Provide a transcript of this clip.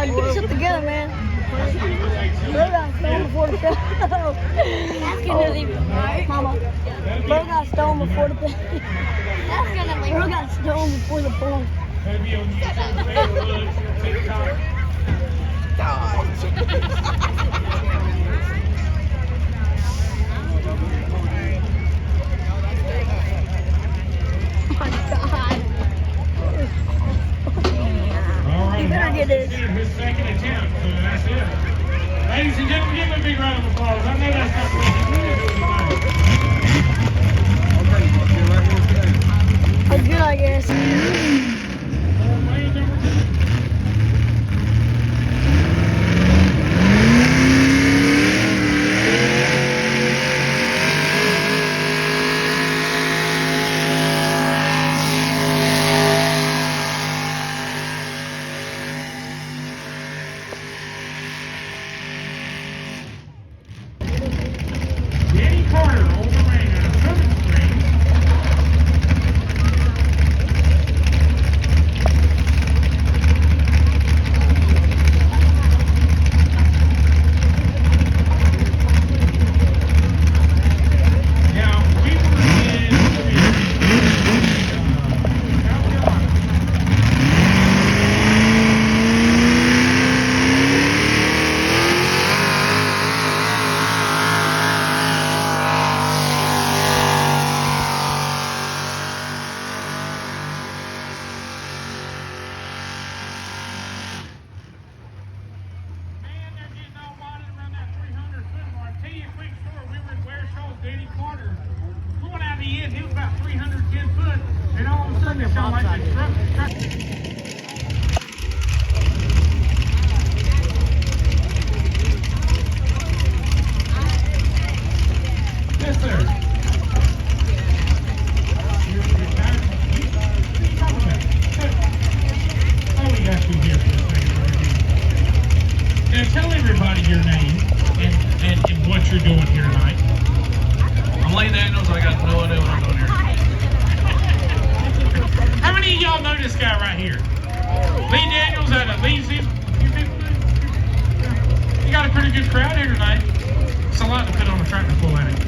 Get yourself together, man. Bro got stoned before the show. Mama, bro got stoned before the play. Bro got stoned before the point. Maybe on YouTube, Facebook, TikTok. All right, You better get this. His second attempt, so that's it. Ladies and gentlemen, give him a big round of applause. I know that's not what he's really doing tonight. That's good, I guess. Danny Carter over the ring on a 7th string. Now, we were in South Carolina. Man, they're getting all wadded around that 300-foot mark. Tell you a quick story. We were in Ware Shaw's Danny Carter. Going out of the end, he was about 310 foot, and all of a sudden it sounded like the truck. Yes, sir. Oh, we got you here for a second. Now tell everybody your name and what you're doing here tonight. I'm Lee Daniels. I got no idea what I'm doing here. How many of y'all know this guy right here? Lee Daniels out of Lee's. You got a pretty good crowd here tonight. It's a lot to put on a tractor pull at it.